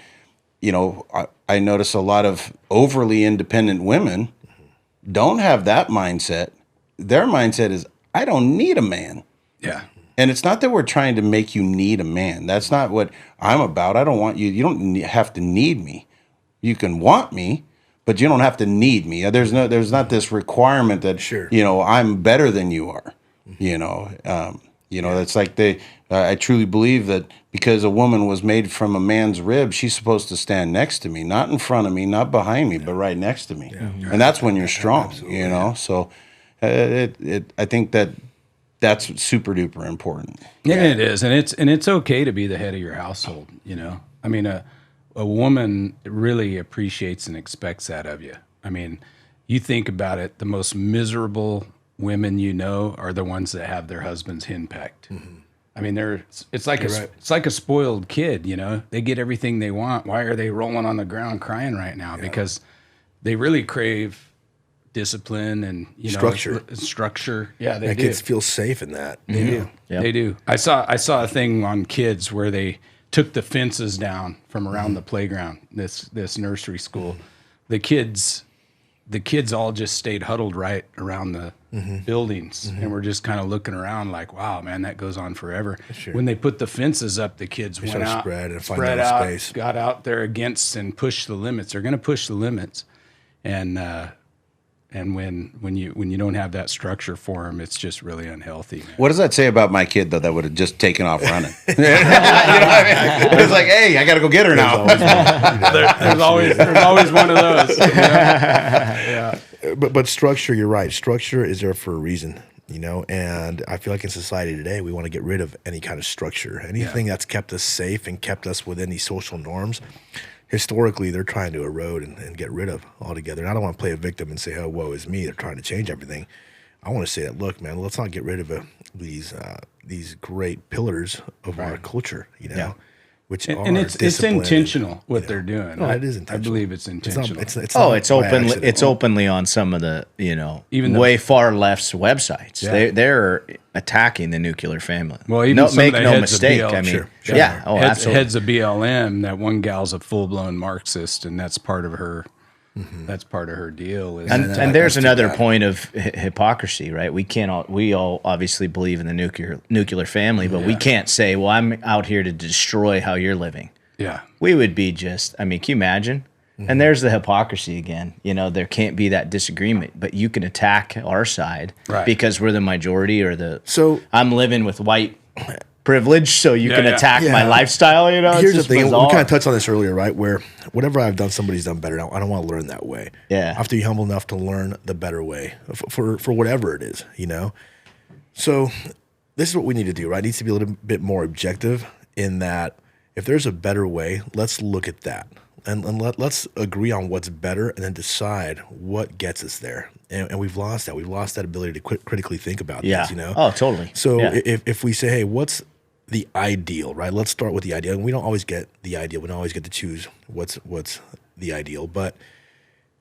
I notice a lot of overly independent women don't have that mindset. Their mindset is, I don't need a man. Yeah. And it's not that we're trying to make you need a man. That's not what I'm about. I don't want you. You don't have to need me. You can want me, but you don't have to need me. There's not this requirement that, Sure. I'm better than you are. It's like I truly believe that because a woman was made from a man's rib, she's supposed to stand next to me, not in front of me, not behind me, but right next to me. Yeah. And that's when you're strong, So I think that's super duper important. Yeah, it is. And it's okay to be the head of your household, I mean, a woman really appreciates and expects that of you. I mean, you think about it, the most miserable women are the ones that have their husbands henpecked. Mm-hmm. I mean, it's like a spoiled kid, They get everything they want. Why are they rolling on the ground crying right now? Yeah. Because they really crave discipline and structure. Yeah, they do. Kids feel safe in that. They do. Yep. They do. I saw a thing on kids where they took the fences down from around the playground. This nursery school, the kids all just stayed huddled right around the buildings, and we're just kind of looking around like, wow, man, that goes on forever. Sure. When they put the fences up, the kids went out, spread out, space. Got out there against and pushed the limits. They're going to push the limits, and when you don't have that structure for them, it's just really unhealthy, man. What does that say about my kid though? That would have just taken off running. What I mean? It's like, hey, I got to go get her now. There's always one of those. Yeah. But structure, you're right. Structure is there for a reason, And I feel like in society today, we want to get rid of any kind of structure, anything that's kept us safe and kept us within these social norms. Historically, they're trying to erode and get rid of altogether. And I don't want to play a victim and say, oh, woe is me. They're trying to change everything. I want to say that, look, man, let's not get rid of these great pillars of our culture, which it's intentional what they're doing. No, it is intentional. I believe it's intentional. It's openly on some of the even way far left's websites. Yeah. They're attacking the nuclear family. Well, even make no mistake. I mean, sure. Yeah, absolutely. Heads of BLM. That one gal's a full blown Marxist, and that's part of her. That's part of her deal. And there's another point of hypocrisy, right? We all obviously believe in the nuclear family, but we can't say, well, I'm out here to destroy how you're living. Yeah. We would be can you imagine? And there's the hypocrisy again. There can't be that disagreement, but you can attack our side because we're the majority So I'm living with white privilege, so you can attack my lifestyle. Here's the thing: bizarre. We kind of touched on this earlier, right? Where whatever I've done, somebody's done better. I don't want to learn that way. Yeah, I have to be humble enough to learn the better way for whatever it is, So this is what we need to do, right? It needs to be a little bit more objective in that if there's a better way, let's look at that and let's agree on what's better, and then decide what gets us there. And we've lost that. We've lost that ability to critically think about things. Oh, totally. So if we say, hey, what's the ideal, right? Let's start with the ideal. And we don't always get the ideal. We don't always get to choose what's the ideal, but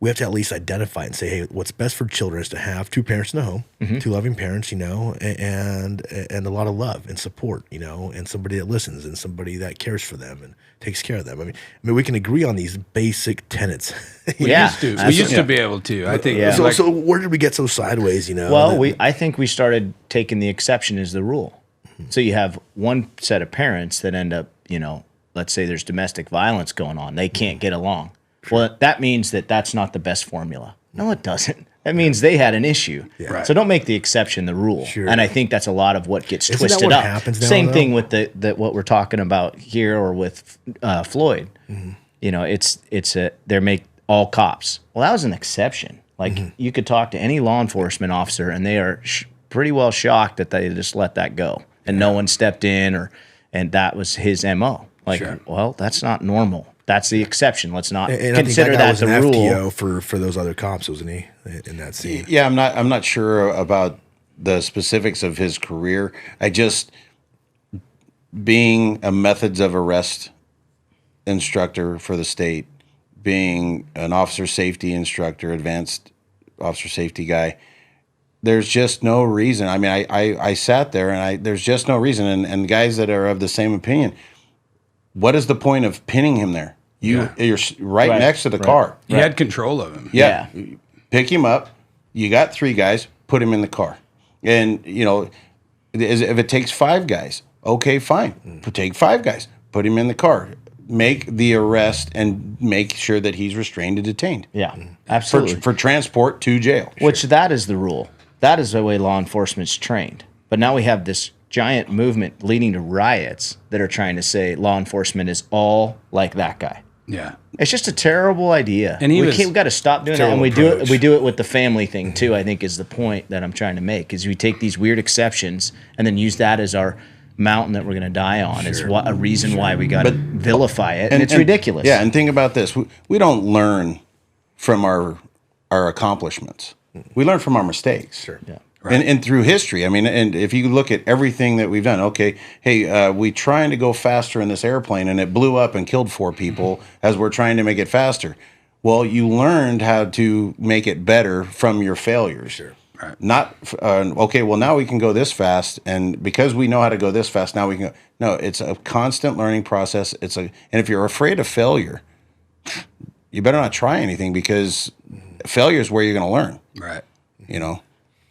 we have to at least identify and say, hey, what's best for children is to have two parents in the home, two loving parents, and a lot of love and support, and somebody that listens and somebody that cares for them and takes care of them. I mean, we can agree on these basic tenets. We used to be able to. I think. Yeah. So where did we get so sideways? Well, I think we started taking the exception as the rule. So you have one set of parents that end up, let's say there's domestic violence going on. They can't get along. Well, that means that's not the best formula. No, it doesn't. That means they had an issue. Yeah. Right. So don't make the exception the rule. Sure. And I think that's a lot of what gets twisted up. Happens now, Same thing with what we're talking about here or with Floyd. They make all cops. Well, that was an exception. Like you could talk to any law enforcement officer, and they are pretty well shocked that they just let that go, and no one stepped in, and that was his MO. Well, that's not normal. That's the exception. Let's not consider that the rule. FTO for those other cops, wasn't he, in that scene? Yeah, I'm not sure about the specifics of his career. I just, being a methods of arrest instructor for the state, being an officer safety instructor, advanced officer safety guy, there's just no reason. I mean, I sat there and there's just no reason. And guys that are of the same opinion, what is the point of pinning him there? You're right, Right, next to the right. car. You had control of him. Yeah. Pick him up. You got 3 guys, put him in the car. And, if it takes 5 guys, okay, fine. Take 5 guys, put him in the car. Make the arrest and make sure that he's restrained and detained. Yeah, absolutely. For transport to jail. Which that is the rule. That is the way law enforcement's trained. But now we have this giant movement leading to riots that are trying to say law enforcement is all like that guy. Yeah. It's just a terrible idea. And we got to stop doing that. And we approach. do it with the family thing too, I think is the point that I'm trying to make, is we take these weird exceptions and then use that as our mountain that we're going to die on. It's a reason why we got to vilify it. And it's ridiculous. Yeah, and think about this. We don't learn from our accomplishments. We learn from our mistakes. Sure. Yeah. Right. And through history, I mean, and if you look at everything that we've done, okay, hey, we trying to go faster in this airplane and it blew up and killed 4 people as we're trying to make it faster. Well, you learned how to make it better from your failures. Sure. Right. Not, okay, well, now we can go this fast. And because we know how to go this fast, now we can go. No, it's a constant learning process. And if you're afraid of failure, you better not try anything, because failure is where you're going to learn. Right.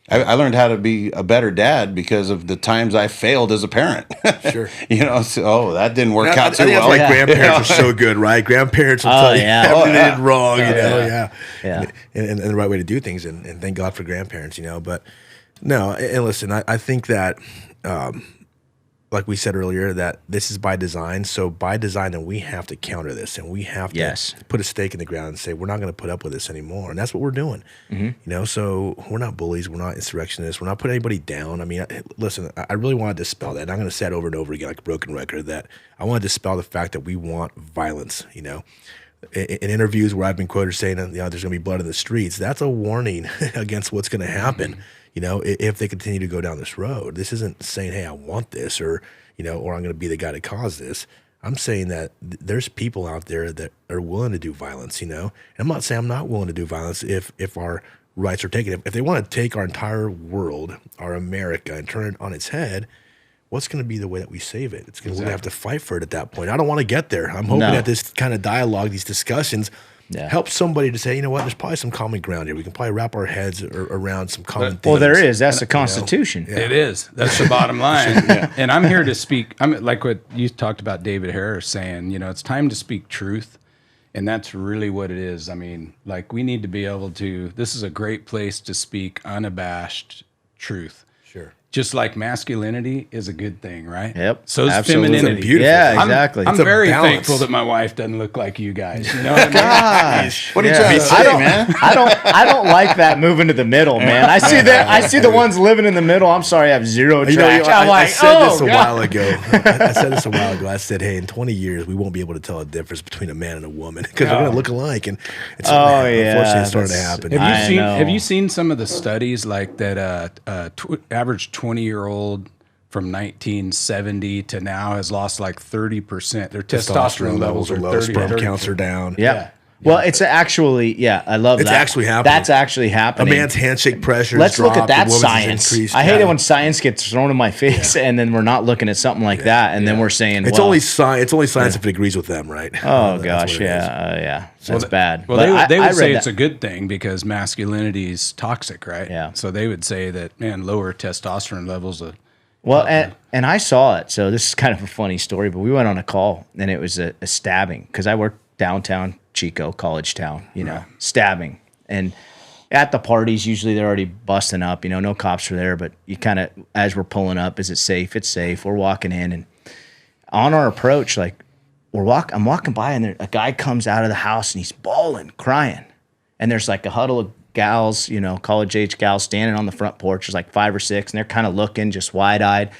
I learned how to be a better dad because of the times I failed as a parent. Sure. That didn't work I out think too that's well. why grandparents are so good, right? Grandparents will tell you everything they did wrong, Yeah. And the right way to do things. And thank God for grandparents, But no, and listen, I think that, like we said earlier, that this is by design. So by design, then we have to counter this, and we have to put a stake in the ground and say, we're not going to put up with this anymore. And that's what we're doing. So we're not bullies. We're not insurrectionists. We're not putting anybody down. I mean, listen, I really want to dispel that. And I'm going to say it over and over again, like a broken record, that I want to dispel the fact that we want violence, In interviews where I've been quoted saying, there's going to be blood in the streets, that's a warning against what's going to happen. If they continue to go down this road. This isn't saying, hey, I want this, or or I'm going to be the guy to cause this. I'm saying that there's people out there that are willing to do violence, And I'm not saying I'm not willing to do violence if our rights are taken. If they want to take our entire world, our America, and turn it on its head, what's going to be the way that we save it? It's going to have to fight for it at that point. I don't want to get there. I'm hoping that this kind of dialogue, these discussions, help somebody to say, there's probably some common ground here. We can probably wrap our heads around some common things. Well, there is. That's the Constitution. It is. That's the bottom line. And I'm here to speak. I'm like what you talked about, David Harris saying, it's time to speak truth. And that's really what it is. I mean, like, we need to be able to, this is a great place to speak unabashed truth. Sure. Just like masculinity is a good thing, right? Yep. So is Absolutely. femininity. Beautiful. Yeah, exactly. I'm very balance. thankful that my wife doesn't look like you guys. You know what I mean? Gosh. What are you trying to say, man? I don't like that moving to the middle, man. I see the ones living in the middle. I'm sorry, I have zero traction. I said this a while ago. I said this a while ago. I said, hey, in 20 years, we won't be able to tell a difference between a man and a woman because we're going to look alike. And it's unfortunately it's starting to happen. Have you seen some of the studies like that? Average 20-year-old from 1970 to now has lost like 30%. Their testosterone levels are low. 30, Sperm counts are down. Yeah. Well, it's actually, I love It's that. actually happening. That's actually happening. A man's handshake pressure. Let's look at that the woman's science. increased. I hate it when science gets thrown in my face and then we're not looking at something like that, and then we're saying, It's only science. It's only science if it agrees with them, right? oh That's gosh, what it yeah, that's bad. Well, But they I would say read it's that. a good thing because masculinity is toxic, right? Yeah. So they would say that, man, lower testosterone levels. Well, and I saw it. So this is kind of a funny story, but we went on a call and it was a stabbing because I worked downtown Chico, college town, stabbing. And at the parties, usually they're already busting up, no cops are there, but you kind of, as we're pulling up, is it safe? It's safe. We're walking in, and on our approach, like I'm walking by and a guy comes out of the house and he's bawling, crying. And there's like a huddle of gals, college age gals standing on the front porch. There's like 5 or 6 and they're kind of looking just wide eyed.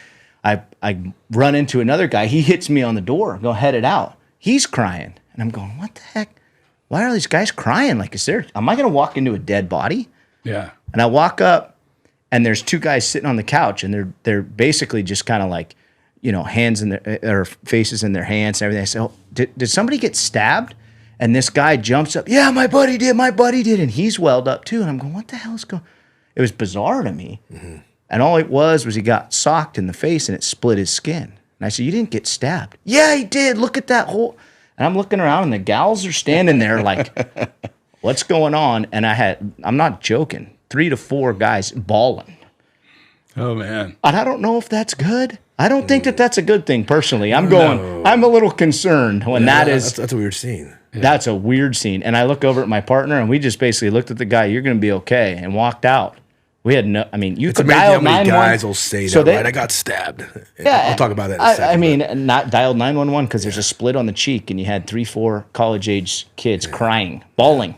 I run into another guy. He hits me on the door, go head it out. He's crying. And I'm going, what the heck? Why are these guys crying? Like, am I going to walk into a dead body? Yeah. And I walk up and there's 2 guys sitting on the couch and they're basically just kind of like, hands in their faces in their hands and everything. I say, oh, did somebody get stabbed? And this guy jumps up. Yeah, my buddy did. And he's welled up too. And I'm going, what the hell is going on? It was bizarre to me. Mm-hmm. And all it was he got socked in the face and it split his skin. And I said, you didn't get stabbed. Yeah, he did. Look at that hole. And I'm looking around and the gals are standing there like, what's going on? And I'm not joking, 3 to 4 guys bawling. Oh, man. And I don't know if that's good. I don't think that's a good thing personally. I'm a little concerned when that's a weird scene. That's a weird scene. And I look over at my partner and we just basically looked at the guy, you're going to be okay, and walked out. We had no, I mean, you It's could amazing dial how many 911. guys will say that, right? I got stabbed. Yeah, I'll talk about that in a second. I mean, not dialed 911 because there's a split on the cheek and you had 3, 4 college-age kids crying, bawling.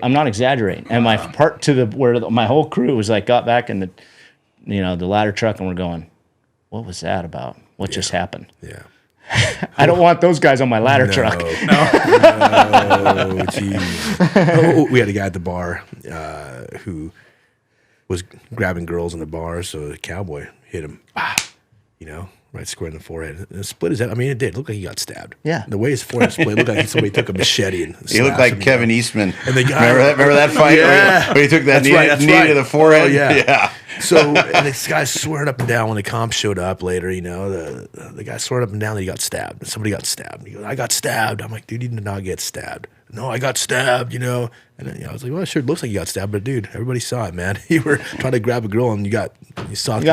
I'm not exaggerating. And my part to where my whole crew was like, got back in the ladder truck and we're going, what was that about? What just happened? Yeah. I don't want those guys on my ladder truck. No, geez. We had a guy at the bar who was grabbing girls in the bar, so the cowboy hit him, right square in the forehead. And it split his head. I mean, it did. It looked like he got stabbed. Yeah. The way his forehead split, it looked like somebody took a machete and He looked like Kevin Eastman. And the guy, remember that fight where he took that knee to the forehead? Oh, yeah. Yeah. So, and this guy swearing up and down when the cops showed up later, the guy swearing up and down that he got stabbed. Somebody got stabbed. He goes, I got stabbed. I'm like, dude, you did not get stabbed. No, I got stabbed, And then, I was like, well, it sure looks like you got stabbed, but dude, everybody saw it, man. You were trying to grab a girl and you got clocked.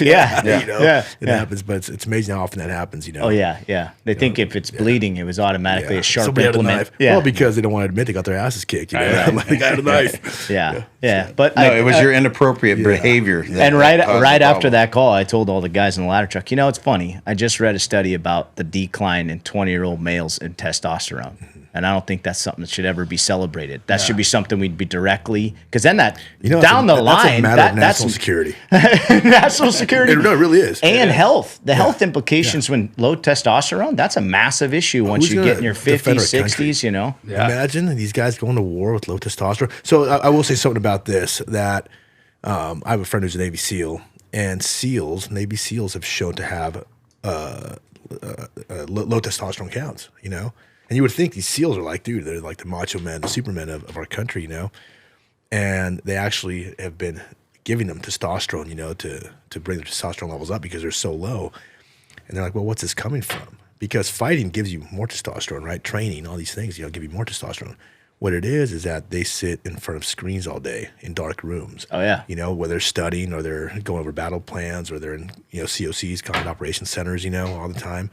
Yeah. It happens, but it's amazing how often that happens, Oh, yeah. They think if it's bleeding, it was automatically a sharp Somebody implement. had a knife. Yeah. Well, because they don't want to admit they got their asses kicked. Like the guy had a knife. Yeah. But No, it was your inappropriate behavior. And right after that call, I told all the guys in the ladder truck, it's funny. I just read a study about the decline in 20-year-old males in testosterone. And I don't think that's something that should ever be celebrated. That should be something we'd be directly, because then that down the line, that's a matter of national security. National security. It really is. And health. The health implications when low testosterone, that's a massive issue once you get in your 50s, 60s, Yeah. Imagine these guys going to war with low testosterone. So I will say something about this, that I have a friend who's a Navy SEAL, and Navy SEALs have shown to have low testosterone counts, And you would think these SEALs are like, dude, they're like the macho men, the supermen of our country, And they actually have been giving them testosterone, to bring their testosterone levels up because they're so low. And they're like, well, what's this coming from? Because fighting gives you more testosterone, right? Training, all these things, give you more testosterone. What it is that they sit in front of screens all day in dark rooms. Oh, yeah. Where they're studying or they're going over battle plans or they're in, COCs, Combat Operations Centers, all the time.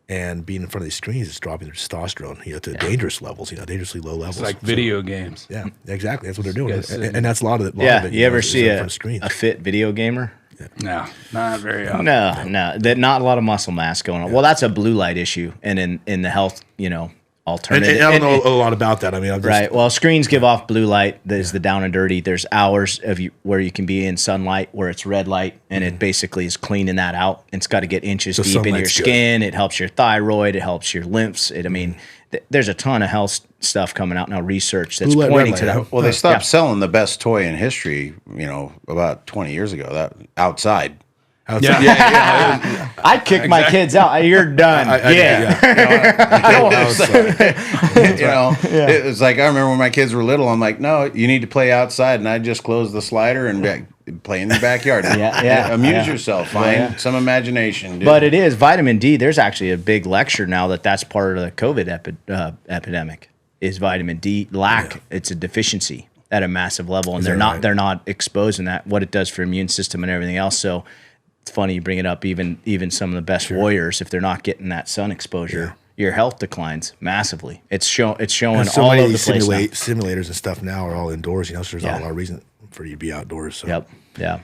And being in front of these screens is dropping their testosterone, to dangerous levels, dangerously low levels. It's like video games. Yeah, exactly. That's what they're doing. And that's a lot of it. You ever see a fit video gamer? No, not very often. No. Not a lot of muscle mass going on. Yeah. Well, that's a blue light issue. And in the health, alternative. And I don't know a lot about that. I mean, right. Well, screens give off blue light. There's the down and dirty. There's hours where you can be in sunlight where it's red light, and it basically is cleaning that out. It's got to get inches deep in your skin. Good. It helps your thyroid. It helps your lymphs. There's a ton of health stuff coming out now, research that's pointing to that. Well, they stopped selling the best toy in history, about 20 years ago. That outside. I'd kick my kids out. You're done. It was like, I remember when my kids were little, I'm like, no, you need to play outside. And I'd just close the slider and play in the backyard. Amuse yourself. Find some imagination. Dude. But it is vitamin D. There's actually a big lecture now that's part of the COVID epidemic is vitamin D lack. Yeah. It's a deficiency at a massive level. And they're not exposing that, what it does for immune system and everything else. So it's funny you bring it up. Even some of the best warriors, if they're not getting that sun exposure, your health declines massively. It's showing so all many over the place. Simulators and stuff now are all indoors. So there's not a lot of reason for you to be outdoors. So. Yep. Yeah.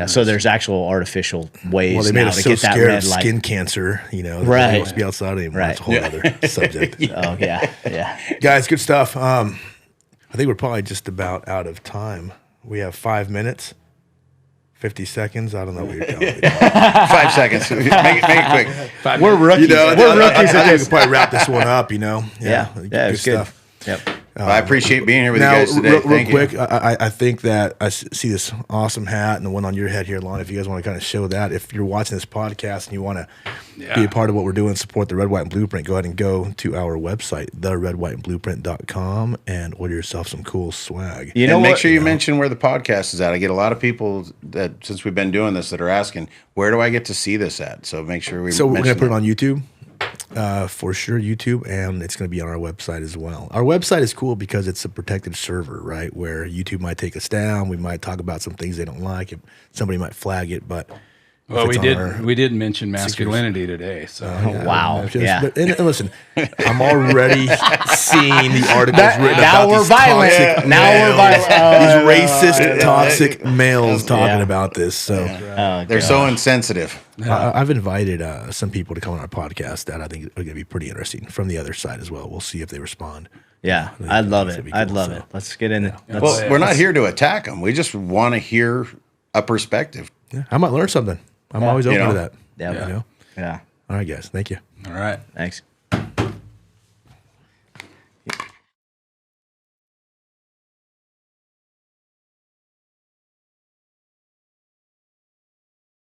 So there's actual artificial ways they made now us to so get that scared red of light. Skin cancer, right? They don't to be outside anymore. Right. That's a whole other subject. Oh yeah. Guys, good stuff. I think we're probably just about out of time. We have 5 minutes. 50 seconds. I don't know what you're telling me. 5 seconds. Make it quick. We're rookies. We're rookies. I think we can probably wrap this one up. Yeah. Good stuff. Yep. I appreciate being here with now, you guys today. Real quick, I think that I see this awesome hat and the one on your head here, Lani. If you guys want to kind of show that, if you're watching this podcast and you want to be a part of what we're doing, support the Red, White, and Blueprint, go ahead and go to our website, theredwhiteandblueprint.com, and order yourself some cool swag. Make sure you mention where the podcast is at. I get a lot of people that, since we've been doing this, that are asking, where do I get to see this at? So make sure we So we're going to put it on YouTube. For sure, YouTube, and it's going to be on our website as well. Our website is cool because it's a protected server, right? Where YouTube might take us down. We might talk about some things they don't like. Somebody might flag it, but Well, we did mention masculinity today. So Wow. Yeah. But, and listen, I'm already seeing the articles written now about we're these violent. toxic Now we're males, violent. these racist, toxic males talking Yeah. about this. So They're so insensitive. I've invited some people to come on our podcast that I think are going to be pretty interesting from the other side as well. We'll see if they respond. Yeah, I think I'd love that'd it. be I'd cool, love so. it. Let's get in it. Let's- Well, we're not here to attack them. We just want to hear a perspective. Yeah, I might learn something. I'm always open You know? to that. Yeah. You know? Yeah. All right, guys. Thank you. all right. Thanks.